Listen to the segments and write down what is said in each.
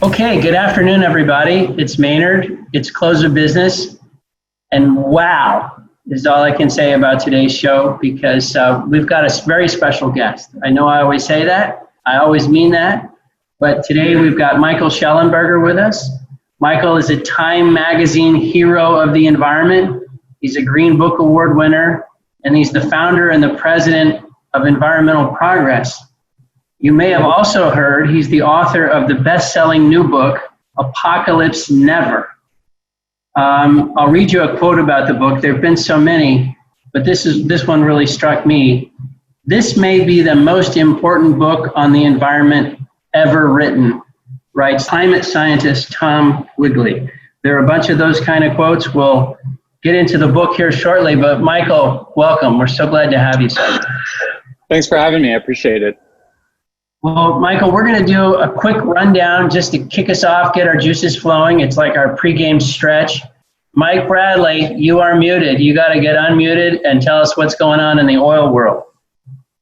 Okay, good afternoon, everybody. It's Maynard. It's close of business. And wow is all I can say about today's show because we've got a very special guest. I know I always say that. I always mean that. But today we've got Michael Shellenberger with us. Michael is a Time Magazine hero of the environment. He's a Green Book Award winner, and he's the founder and the president of Environmental Progress. You may have also heard he's the author of the best-selling new book, Apocalypse Never. I'll read you a quote about the book. There have been so many, but this one really struck me. This may be the most important book on the environment ever written, writes climate scientist Tom Quigley. There are a bunch of those kind of quotes. We'll get into the book here shortly, but Michael, welcome. We're so glad to have you, sir. Thanks for having me. I appreciate it. Well, Michael, we're going to do a quick rundown just to kick us off, get our juices flowing. It's like our pregame stretch. Mike Bradley, you are muted. You got to get unmuted and tell us what's going on in the oil world.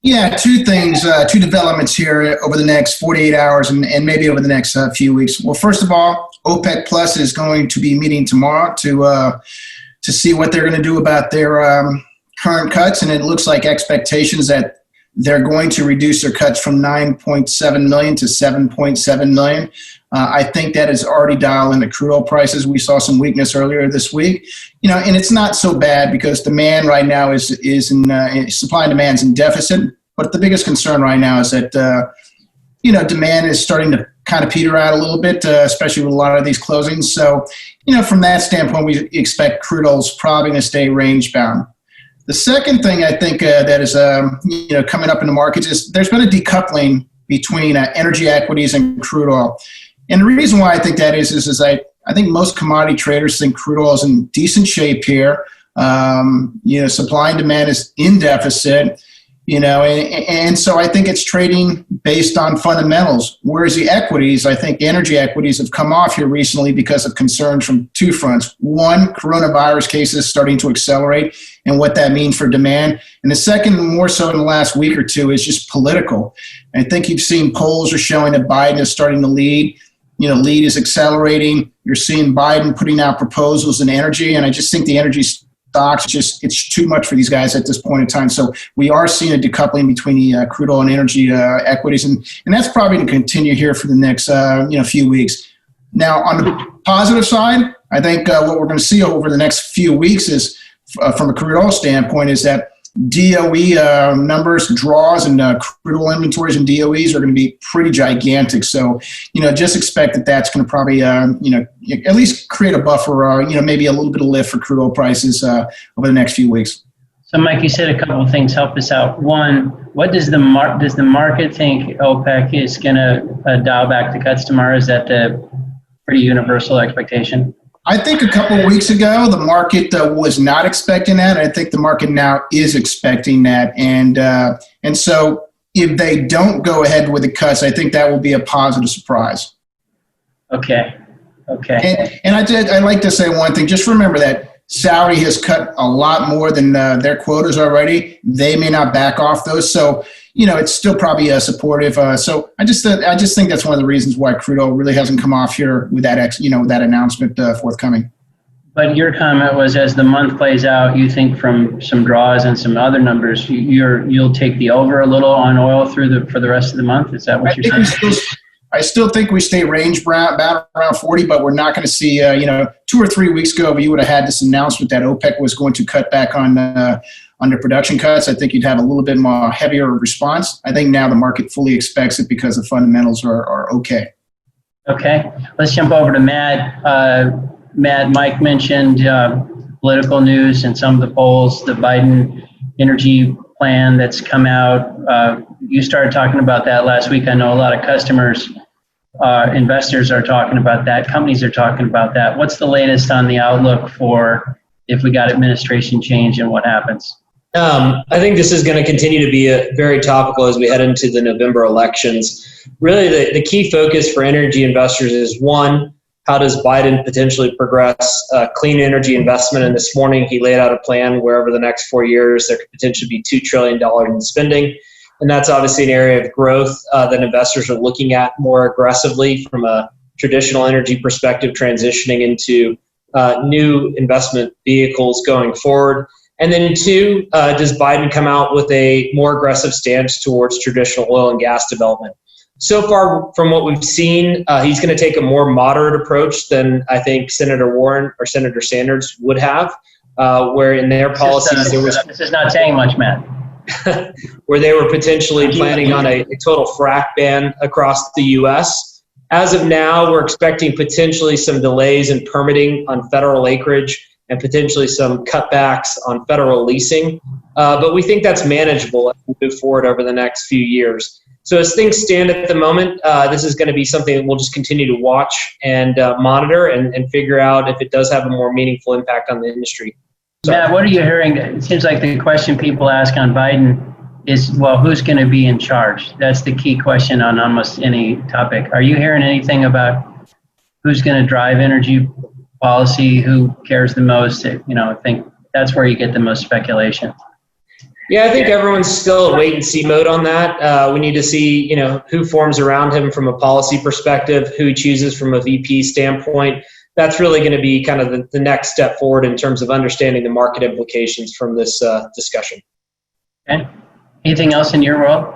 Yeah, two things, two developments here over the next 48 hours and maybe over the next few weeks. Well, first of all, OPEC Plus is going to be meeting tomorrow to see what they're going to do about their current cuts, and it looks like expectations that they're going to reduce their cuts from 9.7 million to 7.7 million. I think that is already dialed into crude oil prices. We saw some weakness earlier this week, and it's not so bad because demand right now is in supply and demand's in deficit. But the biggest concern right now is that demand is starting to kind of peter out a little bit, especially with a lot of these closings. So, from that standpoint, we expect crude oil's probably going to stay range bound. The second thing I think that is coming up in the markets is there's been a decoupling between energy equities and crude oil. And the reason why I think that is I think most commodity traders think crude oil is in decent shape here. Supply and demand is in deficit, and so I think it's trading based on fundamentals. Whereas the equities, I think energy equities have come off here recently because of concerns from two fronts. One, coronavirus cases starting to accelerate and what that means for demand. And the second, more so in the last week or two, is just political. I think you've seen polls are showing that Biden is starting to lead. Lead is accelerating. You're seeing Biden putting out proposals in energy. And I just think the energy stocks, it's too much for these guys at this point in time. So we are seeing a decoupling between the crude oil and energy equities. And that's probably going to continue here for the next few weeks. Now, on the positive side, I think what we're going to see over the next few weeks is, from a crude oil standpoint, is that DOE numbers, draws, and crude oil inventories and DOEs are going to be pretty gigantic. So, just expect that that's going to probably, at least create a buffer, maybe a little bit of lift for crude oil prices over the next few weeks. So, Mike, you said a couple of things. Help us out. One, what does the market think OPEC is going to dial back the cuts tomorrow? Is that the pretty universal expectation? I think a couple of weeks ago, the market was not expecting that. I think the market now is expecting that. And so if they don't go ahead with the cuts, I think that will be a positive surprise. Okay. And I'd like to say one thing. Just remember that Saudi has cut a lot more than their quotas already. They may not back off those. So, it's still probably supportive. So I just think that's one of the reasons why crude oil really hasn't come off here with that that announcement forthcoming. But your comment was, as the month plays out, you think from some draws and some other numbers, you'll take the over a little on oil for the rest of the month. Is that what you're saying? I still think we stay range about around 40, but we're not going to see, 2 or 3 weeks ago, you would have had this announcement that OPEC was going to cut back on their production cuts. I think you'd have a little bit more heavier response. I think now the market fully expects it because the fundamentals are okay. Okay, let's jump over to Matt. Matt, Mike mentioned political news and some of the polls, the Biden energy plan that's come out. You started talking about that last week. I know a lot of customers, investors are talking about that. Companies are talking about that. What's the latest on the outlook for if we got administration change and what happens? I think this is going to continue to be very topical as we head into the November elections. Really, the key focus for energy investors is, one, how does Biden potentially progress clean energy investment? And this morning he laid out a plan where over the next 4 years there could potentially be $2 trillion in spending. And that's obviously an area of growth that investors are looking at more aggressively from a traditional energy perspective, transitioning into new investment vehicles going forward? And then two, does Biden come out with a more aggressive stance towards traditional oil and gas development? So far, from what we've seen, he's going to take a more moderate approach than I think Senator Warren or Senator Sanders would have, where in their policies there was... This is not saying much, Matt. where they were potentially planning on a total frack ban across the U.S. As of now, we're expecting potentially some delays in permitting on federal acreage and potentially some cutbacks on federal leasing. But we think that's manageable as we move forward over the next few years. So as things stand at the moment, this is going to be something that we'll just continue to watch and monitor and figure out if it does have a more meaningful impact on the industry. So, Matt, what are you hearing? It seems like the question people ask on Biden is, well, who's going to be in charge? That's the key question on almost any topic. Are you hearing anything about who's going to drive energy policy, who cares the most? I think that's where you get the most speculation. Yeah, I think everyone's still in wait and see mode on that. We need to see, who forms around him from a policy perspective, who he chooses from a VP standpoint. That's really going to be kind of the next step forward in terms of understanding the market implications from this discussion. Okay. Anything else in your world?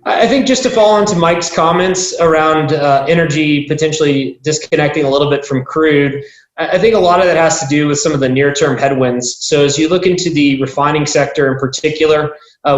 I think just to follow into Mike's comments around energy potentially disconnecting a little bit from crude, I think a lot of that has to do with some of the near-term headwinds. So as you look into the refining sector in particular,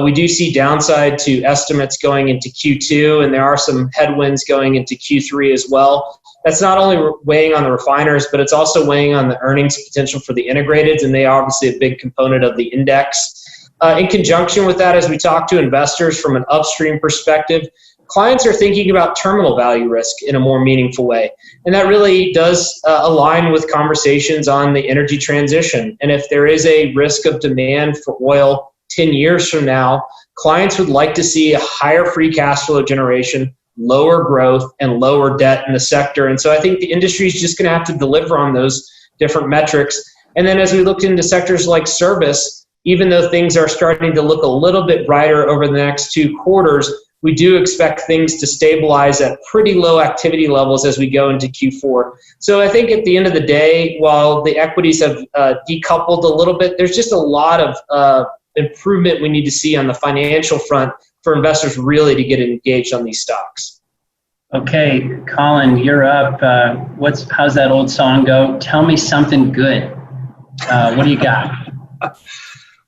we do see downside to estimates going into Q2, and there are some headwinds going into Q3 as well. That's not only weighing on the refiners, but it's also weighing on the earnings potential for the integrateds, and they are obviously a big component of the index. In conjunction with that, as we talk to investors from an upstream perspective, clients are thinking about terminal value risk in a more meaningful way. And that really does align with conversations on the energy transition. And if there is a risk of demand for oil 10 years from now, clients would like to see a higher free cash flow generation, lower growth, and lower debt in the sector. And so I think the industry is just going to have to deliver on those different metrics. And then as we look into sectors like service, even though things are starting to look a little bit brighter over the next 2 quarters, we do expect things to stabilize at pretty low activity levels as we go into Q4. So I think at the end of the day, while the equities have decoupled a little bit, there's just a lot of improvement we need to see on the financial front for investors really to get engaged on these stocks. Okay, Colin, you're up. How's that old song go? Tell me something good. What do you got?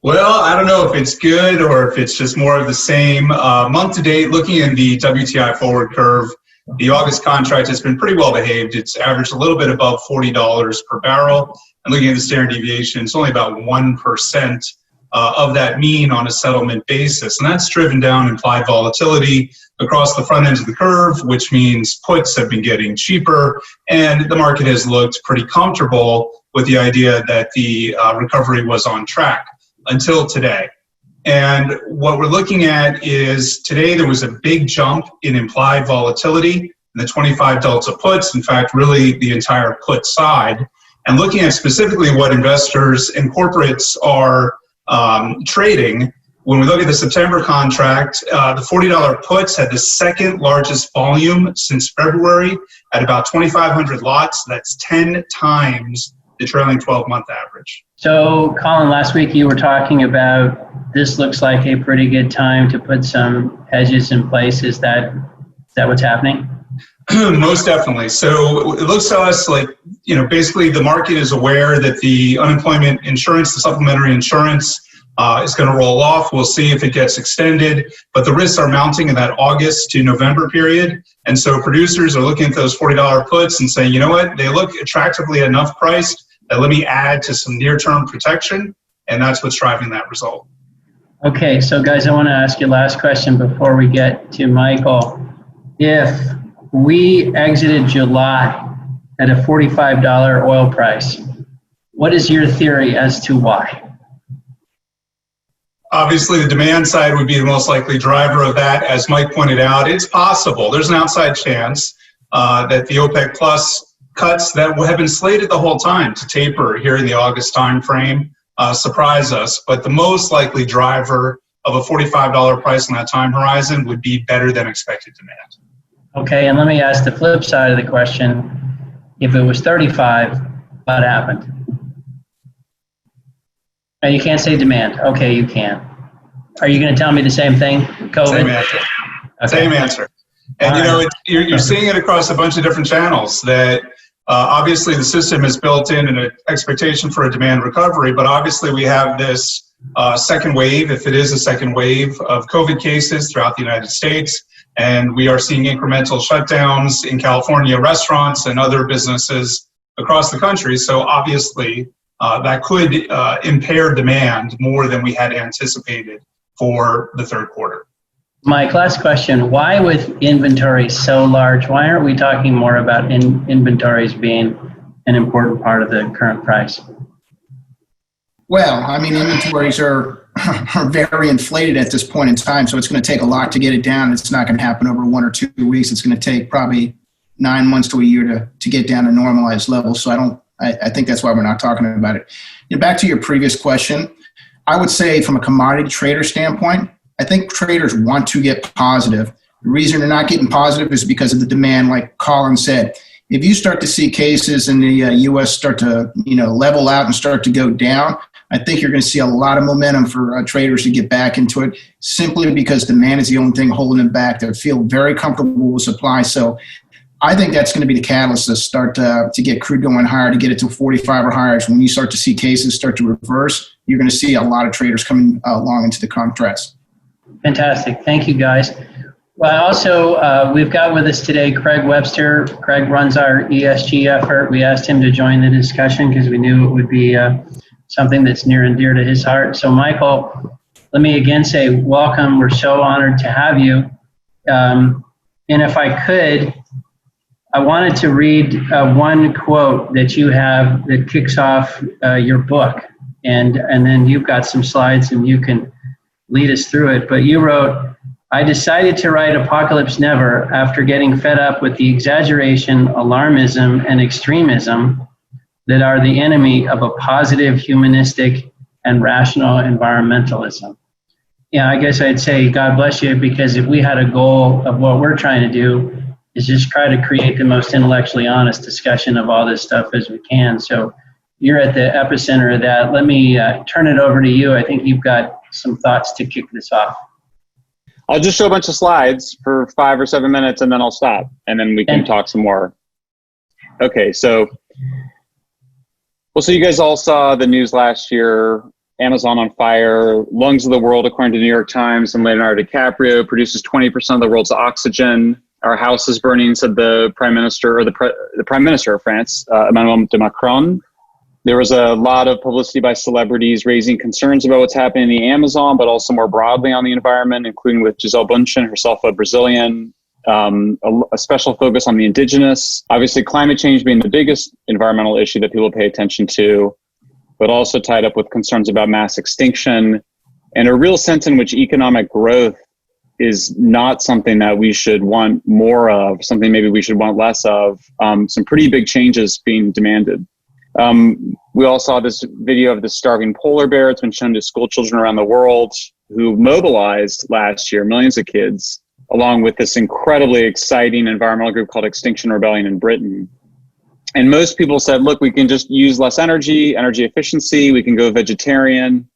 Well, I don't know if it's good or if it's just more of the same. Month to date, looking at the WTI forward curve, the August contract has been pretty well behaved. It's averaged a little bit above $40 per barrel. And looking at the standard deviation, it's only about 1% of that mean on a settlement basis. And that's driven down implied volatility across the front end of the curve, which means puts have been getting cheaper. And the market has looked pretty comfortable with the idea that the recovery was on track until today. And what we're looking at is today there was a big jump in implied volatility in the 25 delta puts, in fact, really the entire put side. And looking at specifically what investors and corporates are trading, when we look at the September contract, the $40 puts had the second largest volume since February at about 2,500 lots. That's 10 times the trailing 12-month average. So, Colin, last week you were talking about this looks like a pretty good time to put some hedges in place. Is that what's happening? Most definitely. So it looks to us like, basically the market is aware that the unemployment insurance, the supplementary insurance, is going to roll off. We'll see if it gets extended, but the risks are mounting in that August to November period. And so producers are looking at those $40 puts and saying, you know what, they look attractively enough priced that let me add to some near-term protection. And that's what's driving that result. Okay, so guys, I want to ask you last question before we get to Michael. If we exited July at a $45 oil price, what is your theory as to why? Obviously, the demand side would be the most likely driver of that. As Mike pointed out, it's possible. There's an outside chance that the OPEC Plus cuts that have been slated the whole time to taper here in the August timeframe surprise us. But the most likely driver of a $45 price on that time horizon would be better than expected demand. Okay, and let me ask the flip side of the question. If it was 35, what happened? And you can't say demand. Okay, you can. Are you going to tell me the same thing? COVID? Same answer. Okay. Same answer. And All you know, right. you're seeing it across a bunch of different channels that obviously the system is built in an expectation for a demand recovery, but obviously we have this second wave, if it is a second wave, of COVID cases throughout the United States. And we are seeing incremental shutdowns in California restaurants and other businesses across the country. So obviously that could impair demand more than we had anticipated for the third quarter. Mike, last question. Why with inventory so large, why aren't we talking more about inventories being an important part of the current price? Well, I mean, inventories are very inflated at this point in time, so it's going to take a lot to get it down. It's not going to happen over 1 or 2 weeks. It's going to take probably 9 months to a year to get down to normalized levels. So I think that's why we're not talking about it. Back to your previous question, I would say from a commodity trader standpoint, I think traders want to get positive. The reason they're not getting positive is because of the demand, like Colin said. If you start to see cases in the U.S. start to level out and start to go down, I think you're going to see a lot of momentum for traders to get back into it, simply because demand is the only thing holding them back. They feel very comfortable with supply. So I think that's going to be the catalyst to start to get crude going higher, to get it to 45 or higher. So when you start to see cases start to reverse, you're going to see a lot of traders coming along into the contracts. Fantastic. Thank you, guys. Well, also, we've got with us today Craig Webster. Craig runs our ESG effort. We asked him to join the discussion because we knew it would be something that's near and dear to his heart. So, Michael, let me again say welcome. We're so honored to have you. And if I could, I wanted to read one quote that you have that kicks off your book. And then you've got some slides and you can lead us through it. But you wrote, "I decided to write Apocalypse Never after getting fed up with the exaggeration, alarmism, and extremism that are the enemy of a positive, humanistic, and rational environmentalism." Yeah, I guess I'd say God bless you, because if we had a goal of what we're trying to do is just try to create the most intellectually honest discussion of all this stuff as we can. So you're at the epicenter of that. Let me turn it over to you. I think you've got some thoughts to kick this off. I'll just show a bunch of slides for 5 or 7 minutes and then I'll stop and then we can talk some more. Okay, so you guys all saw the news last year, Amazon on fire, lungs of the world, according to the New York Times, and Leonardo DiCaprio produces 20% of the world's oxygen. Our house is burning, said the Prime Minister, or the Prime Minister of France, Emmanuel Macron. There was a lot of publicity by celebrities raising concerns about what's happening in the Amazon, but also more broadly on the environment, including with Gisele Bündchen, herself a Brazilian, a special focus on the indigenous. Obviously, climate change being the biggest environmental issue that people pay attention to, but also tied up with concerns about mass extinction and a real sense in which economic growth is not something that we should want more of, something maybe we should want less of. Some pretty big changes being demanded. We all saw this video of the starving polar bear. It's been shown to school children around the world who mobilized last year, millions of kids, along with this incredibly exciting environmental group called Extinction Rebellion in Britain. And most people said, look, we can just use less energy efficiency, we can go vegetarian,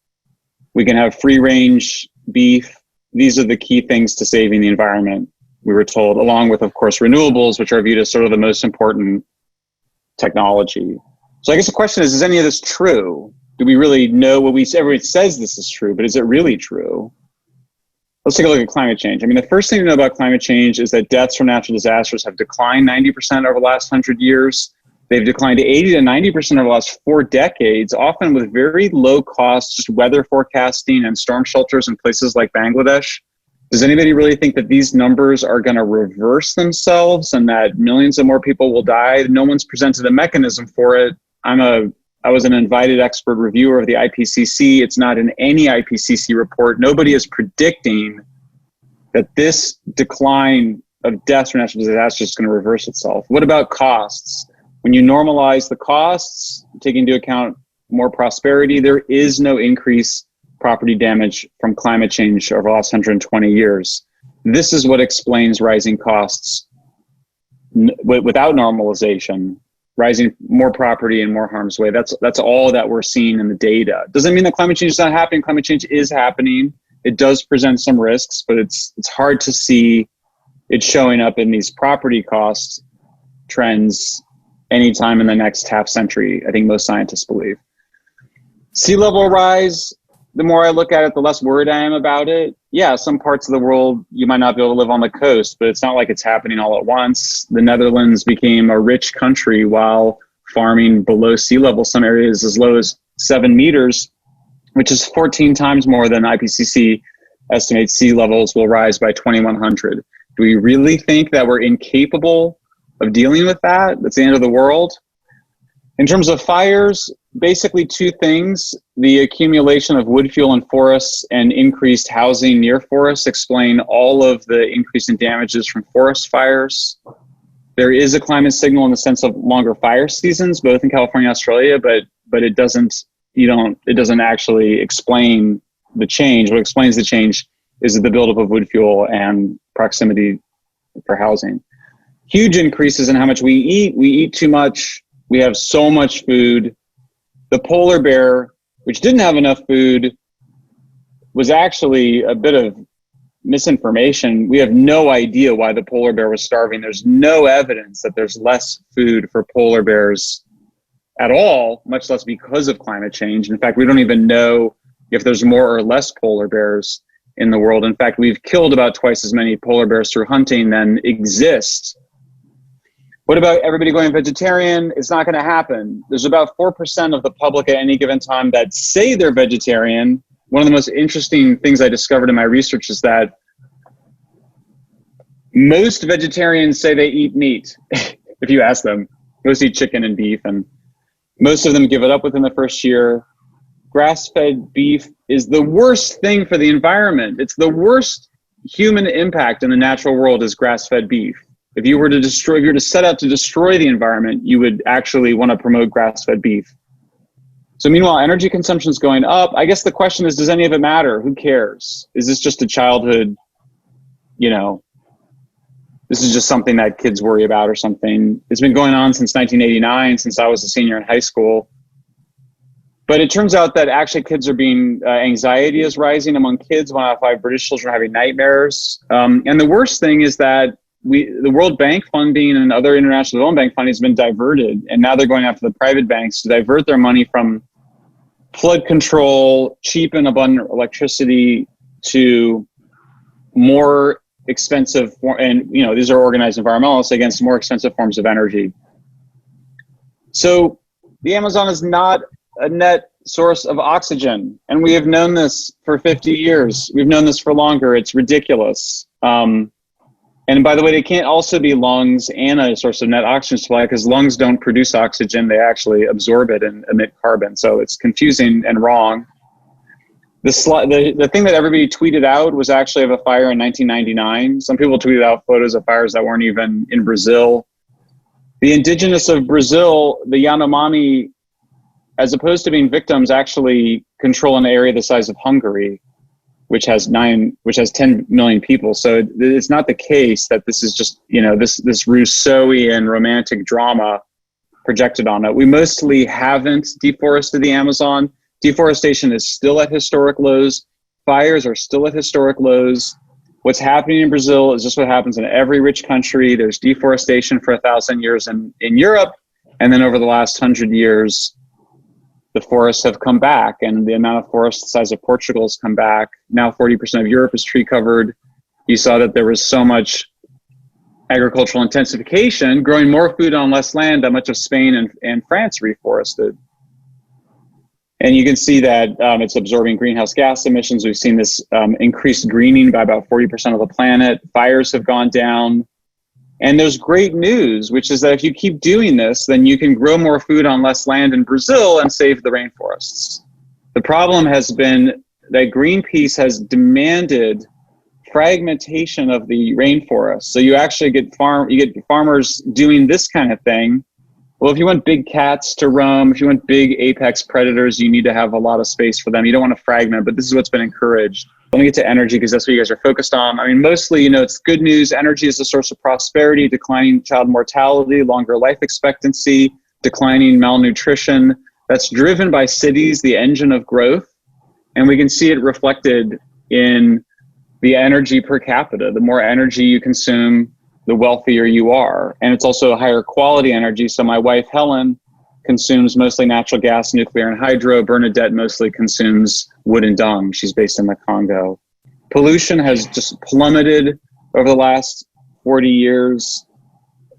we can have free range beef. These are the key things to saving the environment, we were told, along with, of course, renewables, which are viewed as sort of the most important technology. So I guess the question is any of this true? Do we really know what everybody says this is true, but is it really true? Let's take a look at climate change. I mean, the first thing to know about climate change is that deaths from natural disasters have declined 90% over the last 100 years. They've declined to 80 to 90% over the last 4 decades, often with very low cost, just weather forecasting and storm shelters in places like Bangladesh. Does anybody really think that these numbers are going to reverse themselves and that millions of more people will die? No one's presented a mechanism for it. I was an invited expert reviewer of the IPCC. It's not in any IPCC report. Nobody is predicting that this decline of deaths from natural disasters is going to reverse itself. What about costs? When you normalize the costs, take into account more prosperity, there is no increase property damage from climate change over the last 120 years. This is what explains rising costs without normalization, rising more property and more harm's way. That's all that we're seeing in the data. Doesn't mean that climate change is not happening. Climate change is happening. It does present some risks, but it's hard to see it showing up in these property cost trends anytime in the next half century, I think most scientists believe. Sea level rise, the more I look at it, the less worried I am about it. Yeah, some parts of the world, you might not be able to live on the coast, but it's not like it's happening all at once. The Netherlands became a rich country while farming below sea level, some areas as low as 7 meters, which is 14 times more than IPCC estimates sea levels will rise by 2100. Do we really think that we're incapable of dealing with that? That's the end of the world. In terms of fires, basically two things. The accumulation of wood fuel in forests and increased housing near forests explain all of the increase in damages from forest fires. There is a climate signal in the sense of longer fire seasons, both in California and Australia, but it doesn't actually explain the change. What explains the change is the buildup of wood fuel and proximity for housing. Huge increases in how much we eat. We eat too much. We have so much food. The polar bear, which didn't have enough food, was actually a bit of misinformation. We have no idea why the polar bear was starving. There's no evidence that there's less food for polar bears at all, much less because of climate change. In fact, we don't even know if there's more or less polar bears in the world. In fact, we've killed about twice as many polar bears through hunting than exist. What about everybody going vegetarian? It's not going to happen. There's about 4% of the public at any given time that say they're vegetarian. One of the most interesting things I discovered in my research is that most vegetarians say they eat meat. If you ask them, most eat chicken and beef, and most of them give it up within the first year. Grass-fed beef is the worst thing for the environment. It's the worst human impact in the natural world is grass-fed beef. If you were to set out to destroy the environment, you would actually want to promote grass-fed beef. So meanwhile, energy consumption is going up. I guess the question is, does any of it matter? Who cares? Is this just a childhood, this is just something that kids worry about or something? It's been going on since 1989, since I was a senior in high school. But it turns out that actually kids are anxiety is rising among kids. 1 out of 5 British children are having nightmares. And the worst thing is that the World Bank funding and other international development bank funding has been diverted. And now they're going after the private banks to divert their money from flood control, cheap and abundant electricity, to more expensive, and these are organized environmentalists, against more expensive forms of energy. So the Amazon is not a net source of oxygen. And we have known this for 50 years. We've known this for longer. It's ridiculous. And by the way, they can't also be lungs and a source of net oxygen supply, because lungs don't produce oxygen. They actually absorb it and emit carbon. So it's confusing and wrong. The thing that everybody tweeted out was actually of a fire in 1999. Some people tweeted out photos of fires that weren't even in Brazil. The indigenous of Brazil, the Yanomami, as opposed to being victims, actually control an area the size of Hungary, which has 10 million people. So it's not the case that this is just, this Rousseauian romantic drama projected on it. We mostly haven't deforested the Amazon. Deforestation is still at historic lows. Fires are still at historic lows. What's happening in Brazil is just what happens in every rich country. There's deforestation for 1,000 years in Europe. And then over the last 100 years, the forests have come back, and the amount of forest the size of Portugal has come back. Now 40% of Europe is tree covered. You saw that there was so much agricultural intensification, growing more food on less land, that much of Spain and France reforested. And you can see that it's absorbing greenhouse gas emissions. We've seen this increased greening by about 40% of the planet. Fires have gone down. And there's great news, which is that if you keep doing this, then you can grow more food on less land in Brazil and save the rainforests. The problem has been that Greenpeace has demanded fragmentation of the rainforest. So you actually get farmers doing this kind of thing, Well, if you want big cats to roam, if you want big apex predators, you need to have a lot of space for them. You don't want to fragment, but this is what's been encouraged. Let me get to energy because that's what you guys are focused on. I mean, mostly, it's good news. Energy is a source of prosperity, declining child mortality, longer life expectancy, declining malnutrition. That's driven by cities, the engine of growth. And we can see it reflected in the energy per capita. The more energy you consume, the wealthier you are. And it's also a higher quality energy. So my wife, Helen, consumes mostly natural gas, nuclear, and hydro. Bernadette mostly consumes wood and dung. She's based in the Congo. Pollution has just plummeted over the last 40 years.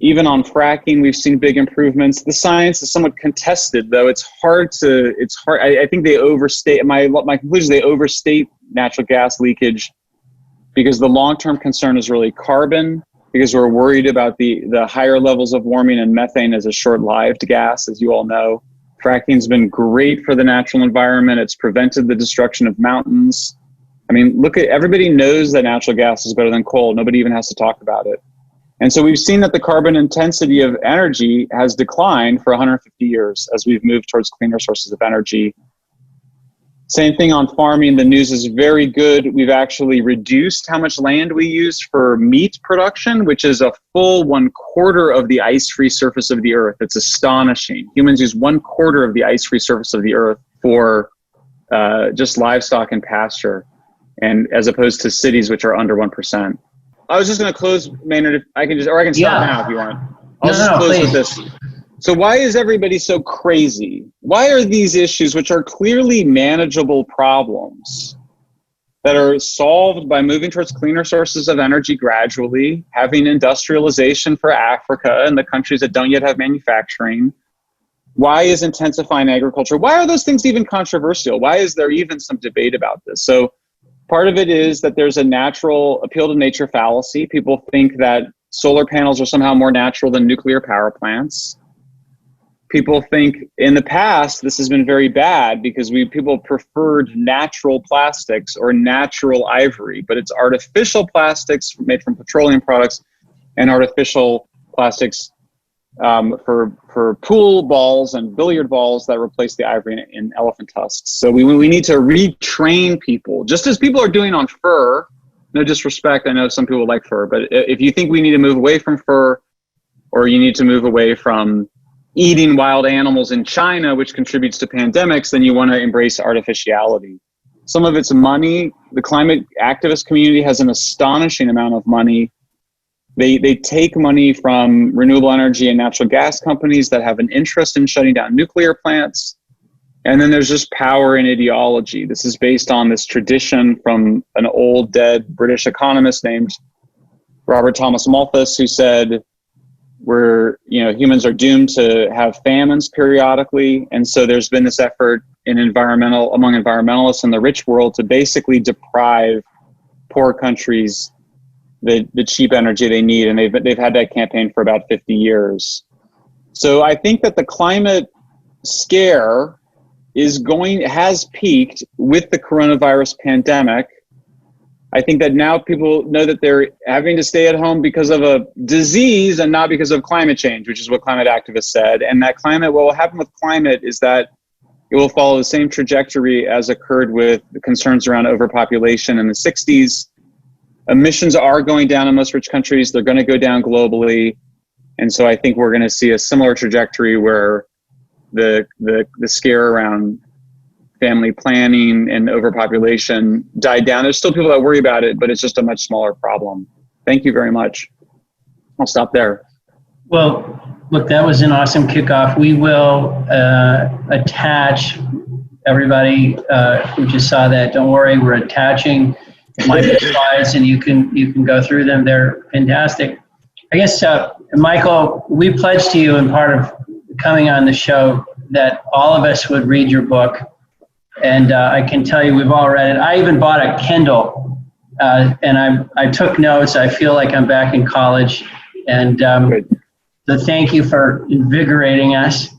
Even on fracking, we've seen big improvements. The science is somewhat contested, though. It's hard. I think they overstate, my conclusion is they overstate natural gas leakage because the long-term concern is really carbon, because we're worried about the higher levels of warming, and methane is a short-lived gas, as you all know. Fracking's been great for the natural environment. It's prevented the destruction of mountains. I mean, everybody knows that natural gas is better than coal. Nobody even has to talk about it. And so we've seen that the carbon intensity of energy has declined for 150 years as we've moved towards cleaner sources of energy. Same thing on farming. The news is very good. We've actually reduced how much land we use for meat production, which is a full 1/4 of the ice-free surface of the earth. It's astonishing. Humans use 1/4 of the ice-free surface of the earth for just livestock and pasture, and as opposed to cities, which are under 1%. I was just going to close, Maynard, if I can stop now if you want. I'll close with this. So why is everybody so crazy? Why are these issues, which are clearly manageable problems that are solved by moving towards cleaner sources of energy gradually, having industrialization for Africa and the countries that don't yet have manufacturing? Why is intensifying agriculture? Why are those things even controversial? Why is there even some debate about this? So part of it is that there's a natural appeal to nature fallacy. People think that solar panels are somehow more natural than nuclear power plants. People think in the past this has been very bad because people preferred natural plastics or natural ivory, but it's artificial plastics made from petroleum products and artificial plastics for pool balls and billiard balls that replace the ivory in elephant tusks. So we need to retrain people, just as people are doing on fur. No disrespect, I know some people like fur, but if you think we need to move away from fur, or you need to move away from eating wild animals in China, which contributes to pandemics, then you want to embrace artificiality. Some of it's money. The climate activist community has an astonishing amount of money. They take money from renewable energy and natural gas companies that have an interest in shutting down nuclear plants. And then there's just power and ideology. This is based on this tradition from an old dead British economist named Robert Thomas Malthus, who said, humans are doomed to have famines periodically. And so there's been this effort among environmentalists in the rich world to basically deprive poor countries the cheap energy they need. And they've had that campaign for about 50 years. So I think that the climate scare has peaked with the coronavirus pandemic. I think that now people know that they're having to stay at home because of a disease and not because of climate change, which is what climate activists said. And what will happen with climate is that it will follow the same trajectory as occurred with the concerns around overpopulation in the 60s. Emissions are going down in most rich countries. They're going to go down globally. And so I think we're going to see a similar trajectory where the scare around family planning and overpopulation died down. There's still people that worry about it, but it's just a much smaller problem. Thank you very much. I'll stop there. Well, look, that was an awesome kickoff. We will attach everybody who just saw that. Don't worry, we're attaching my slides, and you can go through them. They're fantastic. I guess, Michael, we pledged to you in part of coming on the show that all of us would read your book. And I can tell you we've all read it. I even bought a Kindle, and I took notes. I feel like I'm back in college. And so thank you for invigorating us.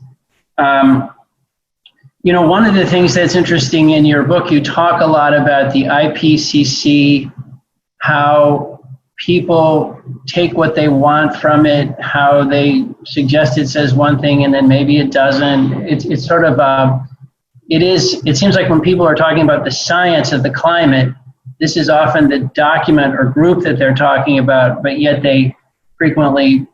One of the things that's interesting in your book, you talk a lot about the IPCC, how people take what they want from it, how they suggest it says one thing and then maybe it doesn't. It's sort of, it seems like when people are talking about the science of the climate, this is often the document or group that they're talking about, but yet they frequently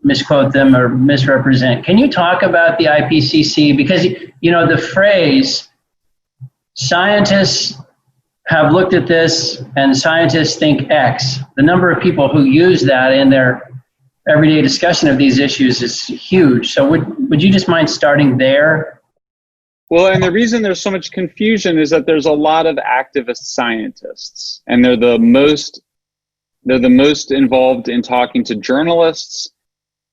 misquote them or misrepresent. Can you talk about the IPCC? Because, you know, the phrase, scientists have looked at this and scientists think X. The number of people who use that in their everyday discussion of these issues is huge. So would you just mind starting there? Well, and the reason there's so much confusion is that there's a lot of activist scientists, and they're the most involved in talking to journalists.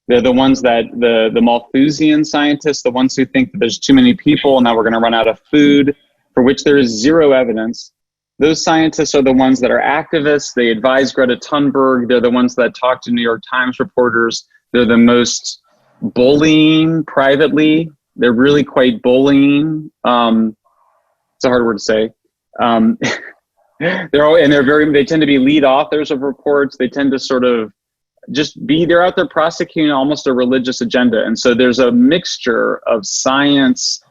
They're the ones that, the Malthusian scientists, the ones who think that there's too many people and now we're going to run out of food, for which there is zero evidence. Those scientists are the ones that are activists. They advise Greta Thunberg. They're the ones that talk to New York Times reporters. They're the most bullying privately. They're really quite bullying. It's a hard word to say. They tend to be lead authors of reports. They tend to sort of they're out there prosecuting almost a religious agenda. And so there's a mixture of science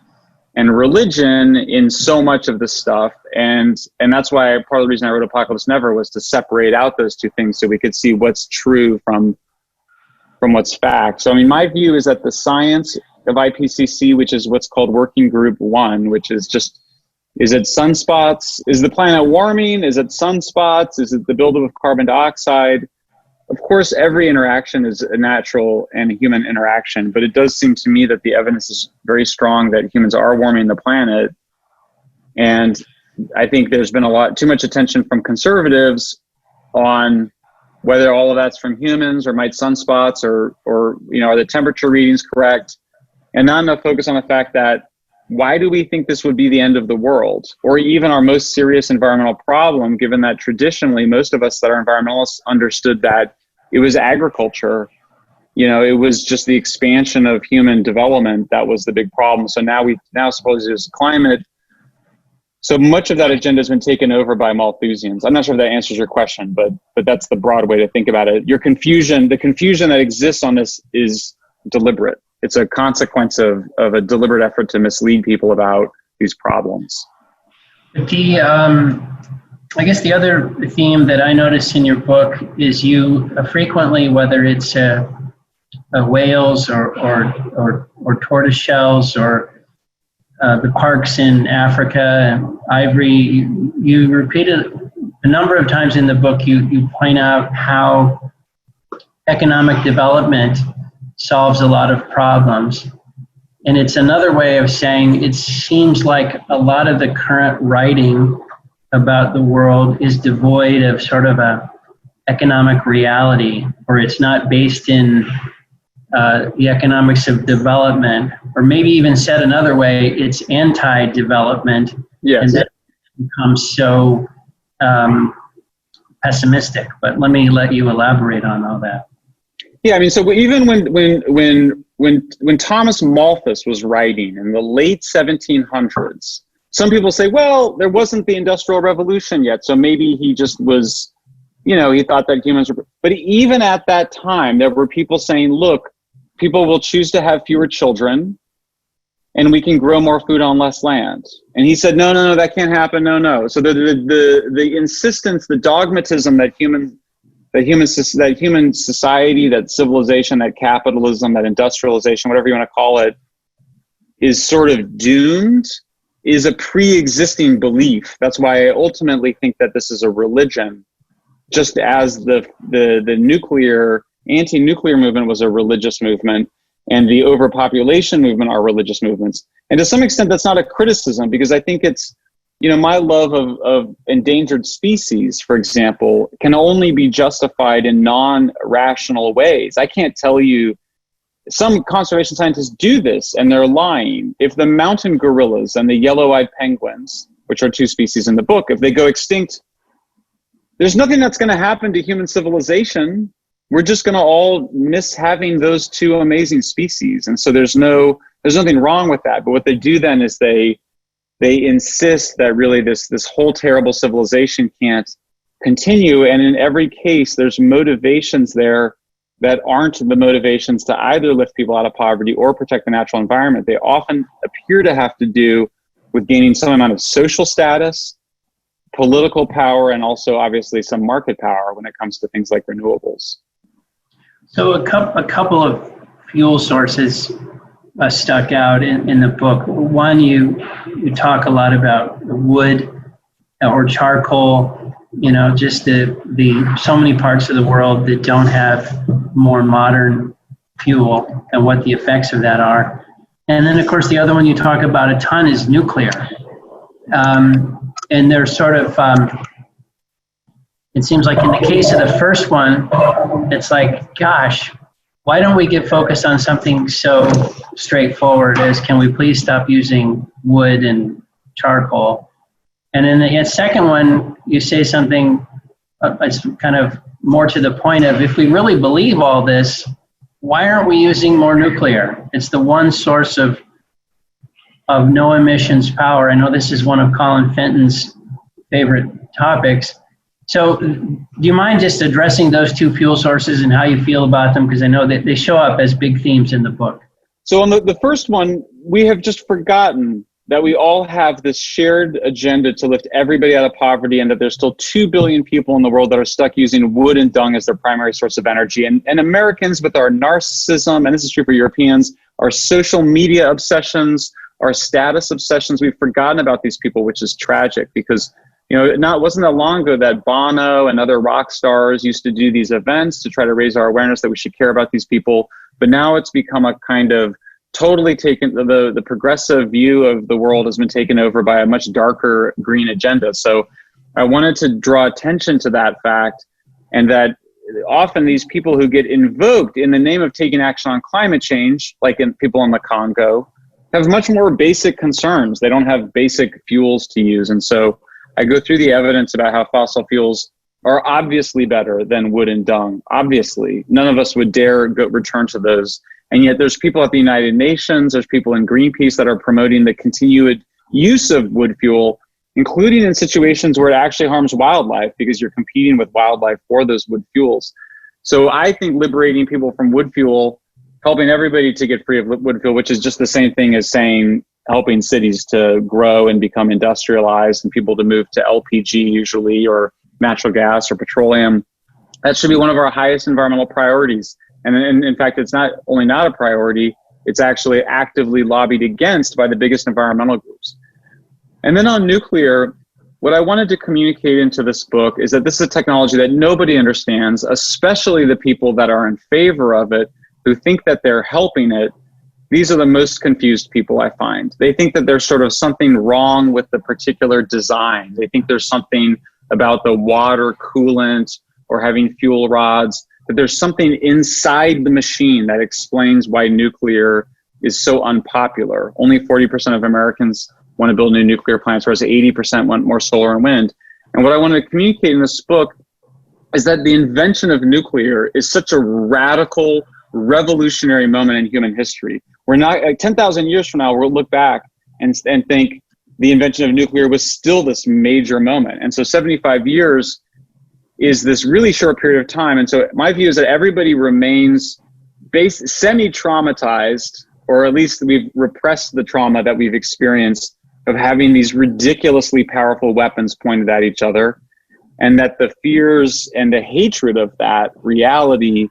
and religion in so much of this stuff. And that's why part of the reason I wrote Apocalypse Never was to separate out those two things so we could see what's true from what's fact. So, I mean, my view is that the science of IPCC, which is what's called Working Group 1, which is just, is it sunspots? Is the planet warming? Is it sunspots? Is it the buildup of carbon dioxide? Of course, every interaction is a natural and human interaction, but it does seem to me that the evidence is very strong that humans are warming the planet. And I think there's been too much attention from conservatives on whether all of that's from humans or might sunspots or are the temperature readings correct? And not enough focus on the fact that why do we think this would be the end of the world or even our most serious environmental problem, given that traditionally most of us that are environmentalists understood that it was agriculture, it was just the expansion of human development that was the big problem. So now suppose it's climate. So much of that agenda has been taken over by Malthusians. I'm not sure if that answers your question, but that's the broad way to think about it. The confusion that exists on this is deliberate. It's a consequence of a deliberate effort to mislead people about these problems. I guess the other theme that I noticed in your book is you frequently, whether it's whales or tortoise shells or the parks in Africa, ivory, you repeated a number of times in the book, you point out how economic development solves a lot of problems. And it's another way of saying it seems like a lot of the current writing about the world is devoid of sort of a economic reality, or it's not based in the economics of development, or maybe even said another way, it's anti-development. Yes. And that becomes so pessimistic. But let me let you elaborate on all that. Yeah, I mean, so even when Thomas Malthus was writing in the late 1700s, some people say, well, there wasn't the Industrial Revolution yet, so maybe he just was, he thought that humans were. But even at that time, there were people saying, look, people will choose to have fewer children, and we can grow more food on less land. And he said, no, that can't happen. No. So the insistence, the dogmatism that human society, that civilization, that capitalism, that industrialization, whatever you want to call it, is sort of doomed, is a pre-existing belief. That's why I ultimately think that this is a religion, just as the anti-nuclear movement was a religious movement, and the overpopulation movement are religious movements. And to some extent, that's not a criticism, because I think it's, my love of endangered species, for example, can only be justified in non-rational ways. I can't tell you, some conservation scientists do this and they're lying. If the mountain gorillas and the yellow-eyed penguins, which are two species in the book, if they go extinct, there's nothing that's going to happen to human civilization. We're just going to all miss having those two amazing species. And so there's nothing wrong with that. But what they do then is they insist that really this whole terrible civilization can't continue. And in every case, there's motivations there that aren't the motivations to either lift people out of poverty or protect the natural environment. They often appear to have to do with gaining some amount of social status, political power, and also obviously some market power when it comes to things like renewables. So a couple of fuel sources stuck out in the book. One, you talk a lot about wood or charcoal, just the so many parts of the world that don't have more modern fuel and what the effects of that are. And then, of course, the other one you talk about a ton is nuclear. And there's sort of, it seems like in the case of the first one, it's like, gosh, why don't we get focused on something so straightforward as, can we please stop using wood and charcoal? And in the second one, you say something it's kind of more to the point of, if we really believe all this, why aren't we using more nuclear? It's the one source of no emissions power. I know this is one of Colin Fenton's favorite topics. So do you mind just addressing those two fuel sources and how you feel about them? Because I know that they show up as big themes in the book. So on the first one, we have just forgotten that we all have this shared agenda to lift everybody out of poverty, and that there's still 2 billion people in the world that are stuck using wood and dung as their primary source of energy. And Americans, with our narcissism, and this is true for Europeans, our social media obsessions, our status obsessions, we've forgotten about these people, which is tragic, because it wasn't that long ago that Bono and other rock stars used to do these events to try to raise our awareness that we should care about these people. But now it's become a kind of totally taken, the progressive view of the world has been taken over by a much darker green agenda. So I wanted to draw attention to that fact, and that often these people who get invoked in the name of taking action on climate change, like people in the Congo, have much more basic concerns. They don't have basic fuels to use. And so I go through the evidence about how fossil fuels are obviously better than wood and dung. Obviously, none of us would dare return to those. And yet there's people at the United Nations, there's people in Greenpeace that are promoting the continued use of wood fuel, including in situations where it actually harms wildlife, because you're competing with wildlife for those wood fuels. So I think liberating people from wood fuel, helping everybody to get free of wood fuel, which is just the same thing as saying helping cities to grow and become industrialized and people to move to LPG usually, or natural gas or petroleum, that should be one of our highest environmental priorities. And in fact, it's not only not a priority, it's actually actively lobbied against by the biggest environmental groups. And then on nuclear, what I wanted to communicate into this book is that this is a technology that nobody understands, especially the people that are in favor of it, who think that they're helping it. These are the most confused people I find. They think that there's sort of something wrong with the particular design. They think there's something about the water coolant or having fuel rods, that there's something inside the machine that explains why nuclear is so unpopular. Only 40% of Americans want to build new nuclear plants, whereas 80% want more solar and wind. And what I want to communicate in this book is that the invention of nuclear is such a radical, revolutionary moment in human history. We're not, 10,000 years from now, we'll look back and think the invention of nuclear was still this major moment. And so 75 years is this really short period of time. And so my view is that everybody remains semi-traumatized, or at least we've repressed the trauma that we've experienced of having these ridiculously powerful weapons pointed at each other, and that the fears and the hatred of that reality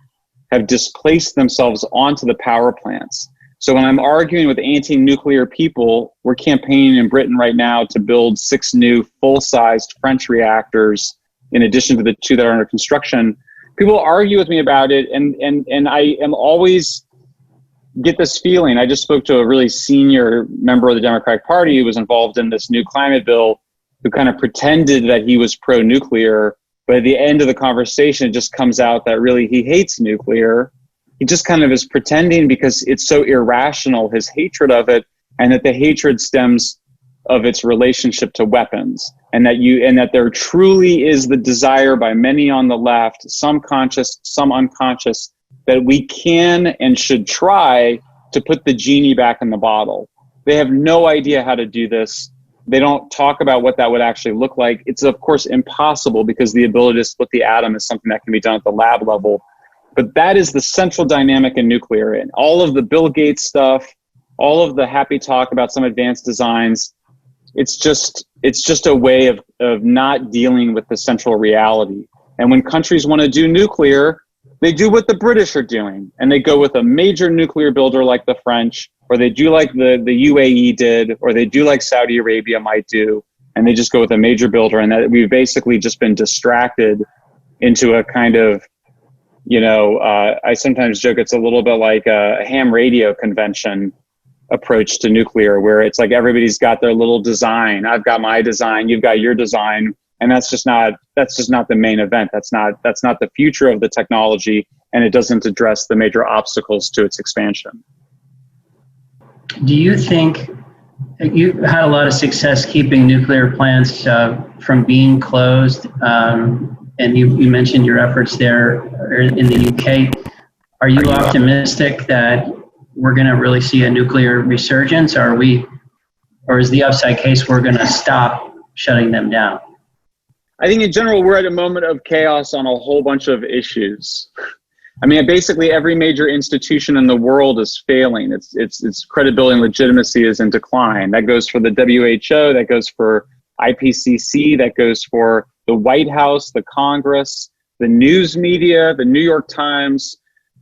have displaced themselves onto the power plants. So when I'm arguing with anti-nuclear people, we're campaigning in Britain right now to build 6 new full-sized French reactors in addition to the 2 that are under construction. People argue with me about it, and I am always get this feeling. I just spoke to a really senior member of the Democratic Party who was involved in this new climate bill, who kind of pretended that he was pro-nuclear, but at the end of the conversation, it just comes out that really he hates nuclear. He just kind of is pretending because it's so irrational, his hatred of it, and that the hatred stems of its relationship to weapons, and that there truly is the desire by many on the left, some conscious, some unconscious, that we can and should try to put the genie back in the bottle. They have no idea how to do this. They don't talk about what that would actually look like. It's of course impossible because the ability to split the atom is something that can be done at the lab level. But that is the central dynamic in nuclear. And all of the Bill Gates stuff, all of the happy talk about some advanced designs, it's just a way of not dealing with the central reality. And when countries want to do nuclear, they do what the British are doing, and they go with a major nuclear builder like the French, or they do like the UAE did, or they do like Saudi Arabia might do, and they just go with a major builder. And that we've basically just been distracted into a kind of, I sometimes joke it's a little bit like a ham radio convention approach to nuclear, where it's like everybody's got their little design. I've got my design, you've got your design, and that's just not the main event. That's not the future of the technology, and it doesn't address the major obstacles to its expansion. Do you think you had a lot of success keeping nuclear plants from being closed? And you mentioned your efforts there in the UK. Are you optimistic that we're going to really see a nuclear resurgence? Or is the upside case we're going to stop shutting them down? I think in general, we're at a moment of chaos on a whole bunch of issues. I mean, basically every major institution in the world is failing. Its credibility and legitimacy is in decline. That goes for the WHO, that goes for IPCC, that goes for the White House, the Congress, the news media, the New York Times,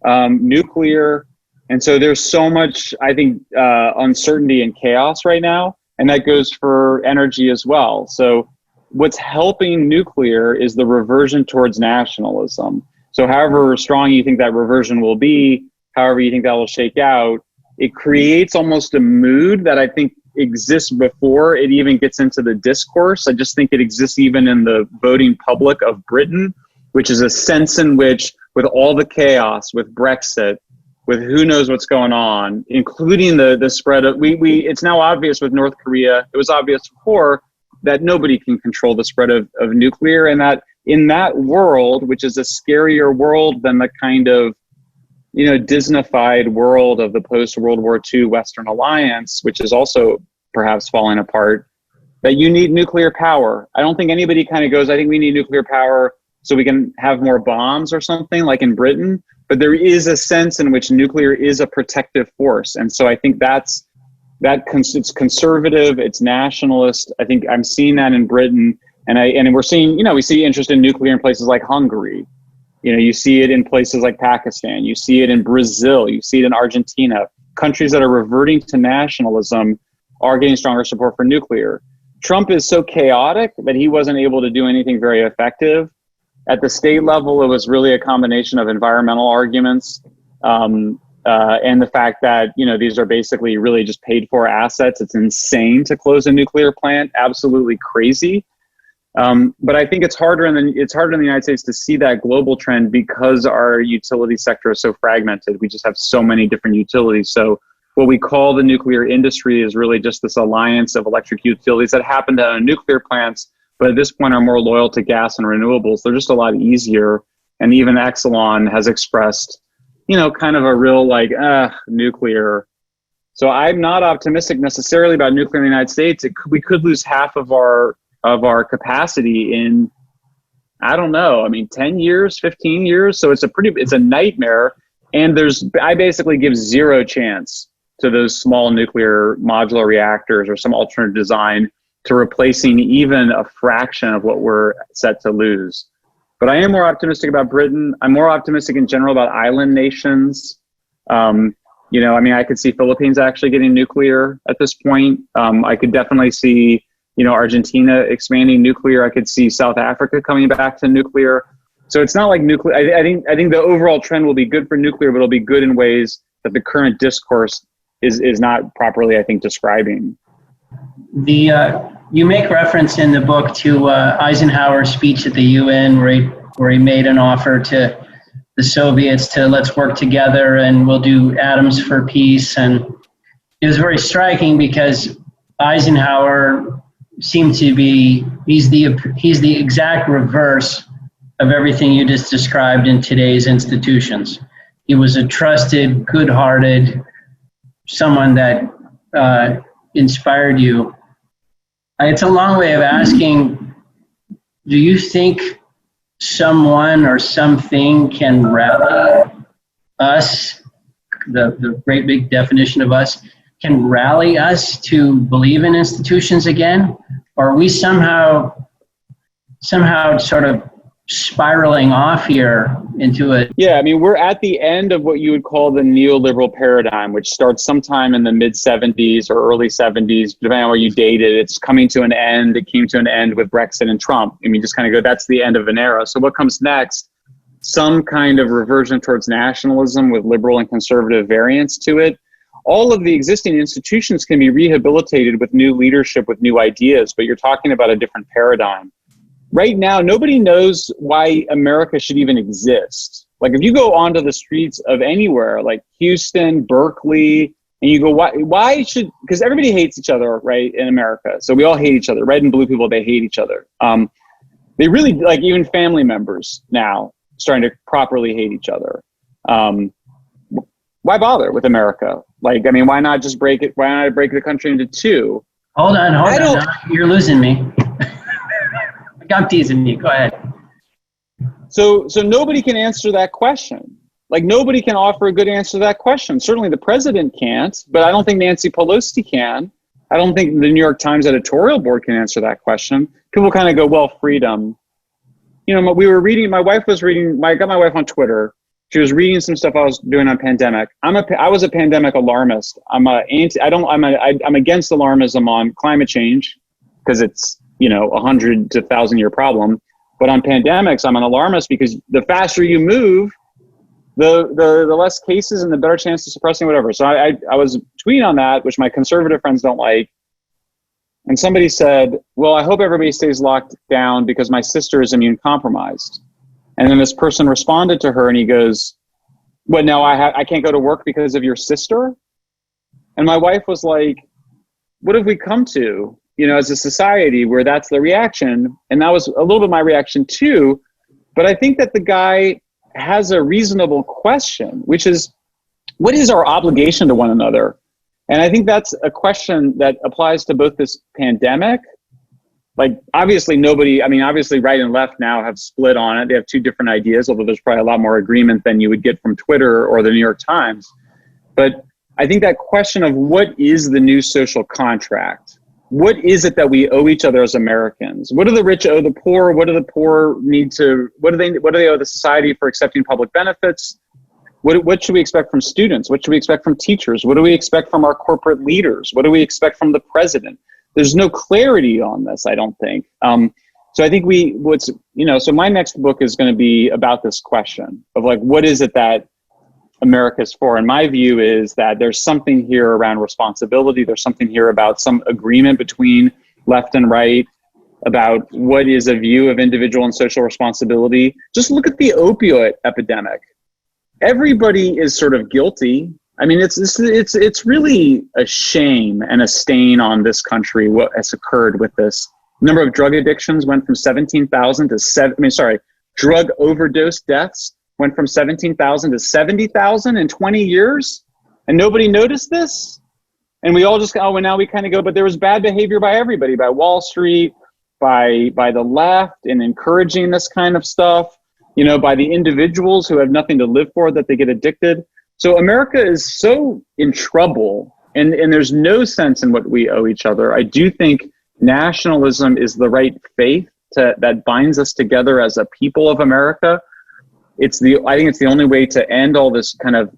nuclear. And so there's so much, I think, uncertainty and chaos right now. And that goes for energy as well. So what's helping nuclear is the reversion towards nationalism. So however strong you think that reversion will be, however you think that will shake out, it creates almost a mood that I think exists before it even gets into the discourse. I just think it exists even in the voting public of Britain, which is a sense in which, with all the chaos, with Brexit, with who knows what's going on, including the spread of, it's now obvious with North Korea, it was obvious before, that nobody can control the spread of nuclear, and that in that world, which is a scarier world than the kind of, Disneyfied world of the post-World War II Western Alliance, which is also perhaps falling apart, that you need nuclear power. I don't think anybody kind of goes, I think we need nuclear power so we can have more bombs or something like in Britain, but there is a sense in which nuclear is a protective force. And so I think it's conservative, it's nationalist. I think I'm seeing that in Britain, and we're seeing, we see interest in nuclear in places like Hungary. You see it in places like Pakistan, you see it in Brazil, you see it in Argentina. Countries that are reverting to nationalism are getting stronger support for nuclear. Trump is so chaotic that he wasn't able to do anything very effective. At the state level, it was really a combination of environmental arguments, and the fact that, these are basically really just paid for assets. It's insane to close a nuclear plant, absolutely crazy. But I think it's harder in the United States to see that global trend because our utility sector is so fragmented. We just have so many different utilities. So what we call the nuclear industry is really just this alliance of electric utilities that happen to own nuclear plants, but at this point are more loyal to gas and renewables. They're just a lot easier. And even Exelon has expressed, kind of a real nuclear. So I'm not optimistic necessarily about nuclear in the United States. We could lose half of our capacity in, 10 years, 15 years. So it's a nightmare. And I basically give zero chance to those small nuclear modular reactors or some alternative design to replacing even a fraction of what we're set to lose. But I am more optimistic about Britain. I'm more optimistic in general about island nations. I could see Philippines actually getting nuclear at this point. I could definitely see, Argentina expanding nuclear. I could see South Africa coming back to nuclear. So it's not like nuclear. I think the overall trend will be good for nuclear, but it'll be good in ways that the current discourse is not properly, I think, describing. You make reference in the book to Eisenhower's speech at the UN, where he made an offer to the Soviets to let's work together and we'll do atoms for peace. And it was very striking because Eisenhower seemed to be he's the exact reverse of everything you just described in today's institutions. He was a trusted, good-hearted, someone that inspired you. It's a long way of asking, do you think someone or something can rally us, the great big definition of us, can rally us to believe in institutions again? Or are we somehow sort of spiraling off here into a... Yeah, I mean, we're at the end of what you would call the neoliberal paradigm, which starts sometime in the mid-'70s or early '70s, depending on where you date it. It's coming to an end. It came to an end with Brexit and Trump. I mean, just kind of go, that's the end of an era. So what comes next? Some kind of reversion towards nationalism with liberal and conservative variants to it. All of the existing institutions can be rehabilitated with new leadership, with new ideas, but you're talking about a different paradigm. Right now, nobody knows why America should even exist. Like if you go onto the streets of anywhere, like Houston, Berkeley, and you go, why should, because everybody hates each other, right, in America. So we all hate each other. Red and blue people, they hate each other. They really, like even family members now, starting to properly hate each other. Why bother with America? Like, I mean, why not just break it? Why not break the country into two? Hold on. You're losing me. I'm teasing you. Go ahead. So nobody can answer that question. Like nobody can offer a good answer to that question. Certainly the president can't, but I don't think Nancy Pelosi can. I don't think the New York Times editorial board can answer that question. People kind of go, well, freedom. You know, we were reading, my wife was reading, I got my wife on Twitter. She was reading some stuff I was doing on pandemic. I was a pandemic alarmist. I'm against alarmism on climate change because it's, you know, 100 to 1,000 year problem. But on pandemics, I'm an alarmist because the faster you move, the less cases and the better chance of suppressing whatever. So I was tweeting on that, which my conservative friends don't like. And somebody said, well, I hope everybody stays locked down because my sister is immune compromised. And then this person responded to her and he goes, what, now I can't go to work because of your sister? And my wife was like, what have we come to, you know, as a society where that's the reaction? And that was a little bit my reaction too. But I think that the guy has a reasonable question, which is, what is our obligation to one another? And I think that's a question that applies to both this pandemic. Like, obviously obviously right and left now have split on it. They have two different ideas, although there's probably a lot more agreement than you would get from Twitter or the New York Times. But I think that question of what is the new social contract? What is it that we owe each other as Americans? What do the rich owe the poor? What do the poor need to, what do they owe the society for accepting public benefits? What should we expect from students? What should we expect from teachers? What do we expect from our corporate leaders? What do we expect from the president? There's no clarity on this, I don't think. So I think so my next book is going to be about this question of like, what is it that America's for? And my view is that there's something here around responsibility. There's something here about some agreement between left and right about what is a view of individual and social responsibility. Just look at the opioid epidemic. Everybody is sort of guilty. I mean, it's really a shame and a stain on this country what has occurred with this. Number of drug addictions went from 17,000 to drug overdose deaths went from 17,000 to 70,000 in 20 years, and nobody noticed this. And we all just go, now we kind of go, but there was bad behavior by everybody, by Wall Street, by the left, in encouraging this kind of stuff, you know, by the individuals who have nothing to live for that they get addicted. So America is so in trouble, and there's no sense in what we owe each other. I do think nationalism is the right faith that binds us together as a people of America. I think it's the only way to end all this kind of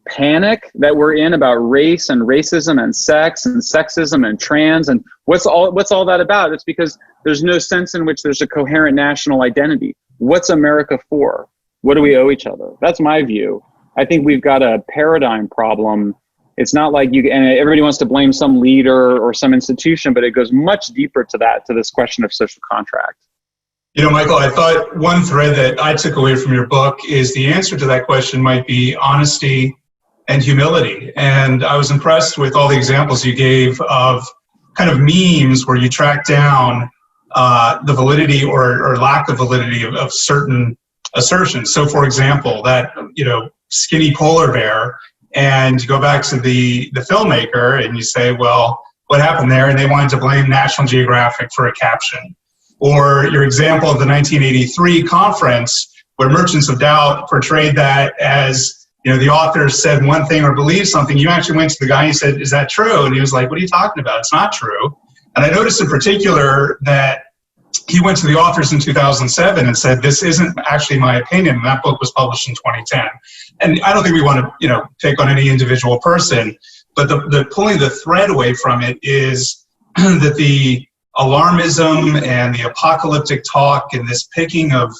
panic that we're in about race and racism and sex and sexism and trans and what's all that about? It's because there's no sense in which there's a coherent national identity. What's America for? What do we owe each other? That's my view. I think we've got a paradigm problem. It's not like and everybody wants to blame some leader or some institution, but it goes much deeper to this question of social contract. You know, Michael, I thought one thread that I took away from your book is the answer to that question might be honesty and humility. And I was impressed with all the examples you gave of kind of memes where you track down the validity or lack of validity of certain assertions. So, for example, that, you know, skinny polar bear, and you go back to the filmmaker and you say, well, what happened there, and they wanted to blame National Geographic for a caption. Or your example of the 1983 conference, where Merchants of Doubt portrayed that as, the author said one thing or believed something. You actually went to the guy and said, "Is that true?" And he was like, "What are you talking about? It's not true." And I noticed in particular that he went to the authors in 2007 and said, "This isn't actually my opinion." And that book was published in 2010. And I don't think we want to, take on any individual person, but the pulling the thread away from it is that the alarmism and the apocalyptic talk and this picking of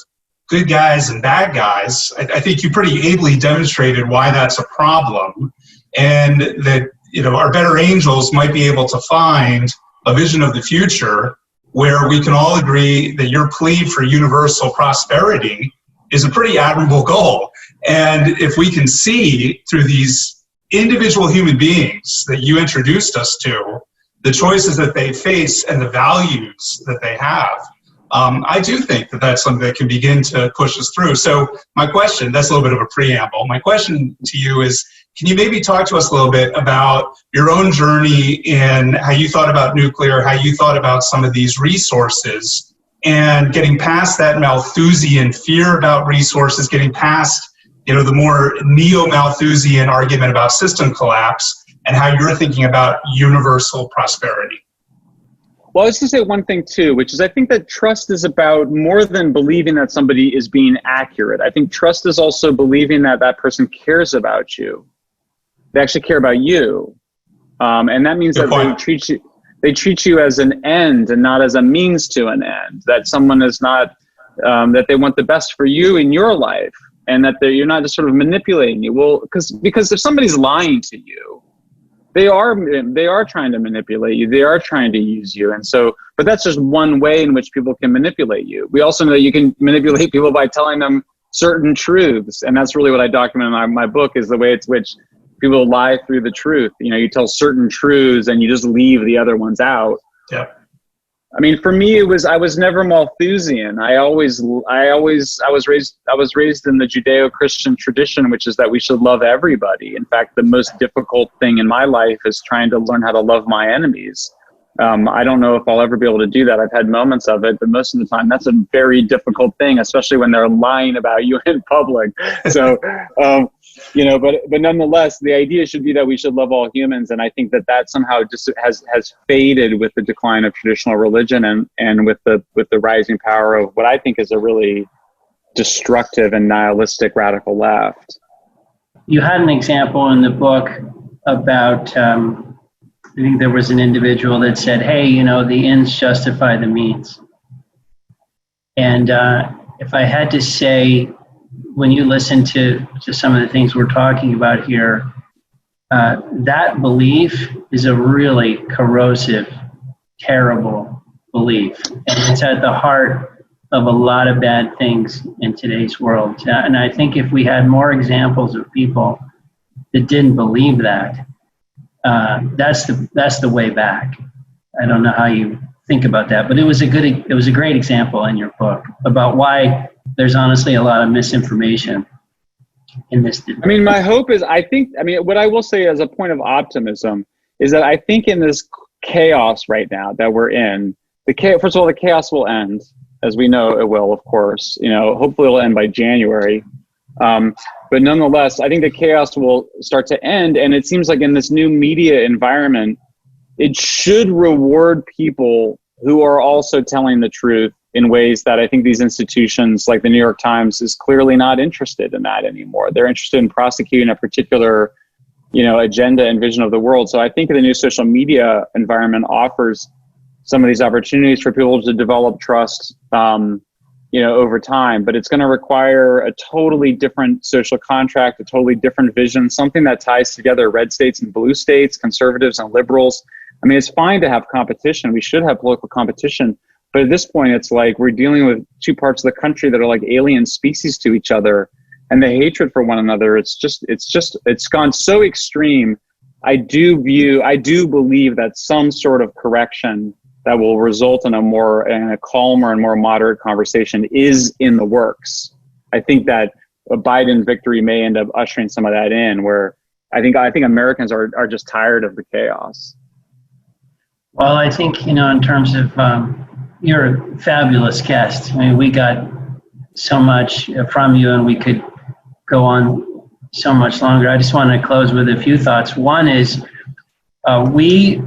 good guys and bad guys, I think you pretty ably demonstrated why that's a problem, and that, our better angels might be able to find a vision of the future where we can all agree that your plea for universal prosperity is a pretty admirable goal. And if we can see through these individual human beings that you introduced us to, the choices that they face and the values that they have, I do think that that's something that can begin to push us through. So my question, that's a little bit of a preamble. My question to you is, can you maybe talk to us a little bit about your own journey in how you thought about nuclear, how you thought about some of these resources, and getting past that Malthusian fear about resources, getting past, the more neo-Malthusian argument about system collapse, and how you're thinking about universal prosperity? Well, I was going to say one thing too, which is I think that trust is about more than believing that somebody is being accurate. I think trust is also believing that that person cares about you. They actually care about you. And that means that they treat you as an end and not as a means to an end, that someone is not, that they want the best for you in your life, and that you're not just sort of manipulating you. Well, because if somebody's lying to you, they are trying to manipulate you. They are trying to use you. And so, but that's just one way in which people can manipulate you. We also know that you can manipulate people by telling them certain truths. And that's really what I document in my book, is the way it's which people lie through the truth. You tell certain truths and you just leave the other ones out. Yeah. I mean, for me, I was never Malthusian. I was raised in the Judeo-Christian tradition, which is that we should love everybody. In fact, the most difficult thing in my life is trying to learn how to love my enemies. I don't know if I'll ever be able to do that. I've had moments of it, but most of the time that's a very difficult thing, especially when they're lying about you in public. So, but nonetheless, the idea should be that we should love all humans. And I think that somehow just has faded with the decline of traditional religion and with the rising power of what I think is a really destructive and nihilistic radical left. You had an example in the book about, I think there was an individual that said, "Hey, the ends justify the means." And if I had to say, when you listen to some of the things we're talking about here, that belief is a really corrosive, terrible belief. And it's at the heart of a lot of bad things in today's world. And I think if we had more examples of people that didn't believe that, that's the way back. I don't know how you think about that, but it was a great example in your book about why there's honestly a lot of misinformation in this debate. I mean, my hope is, what I will say as a point of optimism is that I think in this chaos right now that we're in, first of all, the chaos will end, as we know it will, of course. Hopefully it'll end by January. But nonetheless, I think the chaos will start to end. And it seems like in this new media environment, it should reward people who are also telling the truth in ways that I think these institutions like the New York Times is clearly not interested in that anymore. They're interested in prosecuting a particular, agenda and vision of the world. So I think the new social media environment offers some of these opportunities for people to develop trust, over time, but it's going to require a totally different social contract, a totally different vision, something that ties together red states and blue states, conservatives and liberals. I mean, it's fine to have competition. We should have political competition. But at this point, it's like we're dealing with two parts of the country that are like alien species to each other, and the hatred for one another. It's gone so extreme. I do believe that some sort of correction that will result in a calmer and more moderate conversation is in the works. I think that a Biden victory may end up ushering some of that in, where I think Americans are just tired of the chaos. Well, I think, in terms of, you're a fabulous guest. I mean, we got so much from you, and we could go on so much longer. I just want to close with a few thoughts. One is we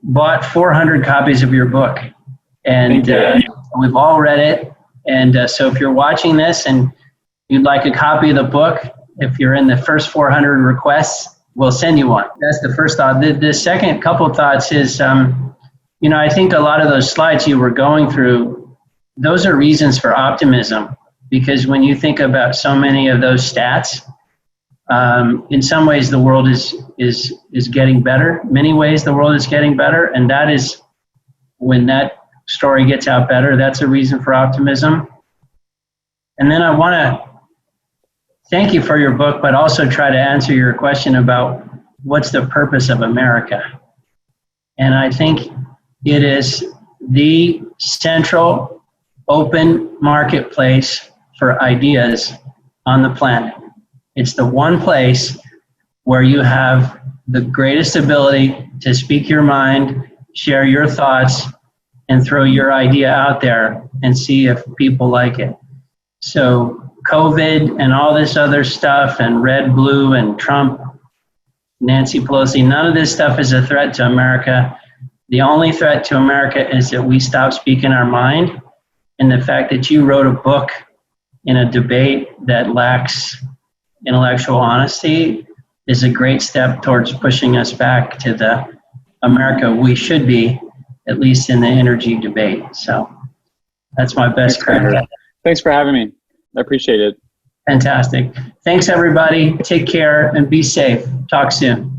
bought 400 copies of your book, and we've all read it. And so if you're watching this and you'd like a copy of the book, if you're in the first 400 requests, we'll send you one. That's the first thought. The second couple thoughts is, I think a lot of those slides you were going through, those are reasons for optimism, because when you think about so many of those stats, in some ways the world is getting better. Many ways the world is getting better, and that is when that story gets out better, that's a reason for optimism. And then I want to thank you for your book, but also try to answer your question about what's the purpose of America. And I think it is the central open marketplace for ideas on the planet. It's the one place where you have the greatest ability to speak your mind, share your thoughts, and throw your idea out there and see if people like it. So COVID and all this other stuff and red, blue, and Trump, Nancy Pelosi, none of this stuff is a threat to America. The only threat to America is that we stop speaking our mind, and the fact that you wrote a book in a debate that lacks intellectual honesty is a great step towards pushing us back to the America we should be, at least in the energy debate. So that's my best crack. Thanks for having me. I appreciate it. Fantastic. Thanks, everybody. Take care and be safe. Talk soon.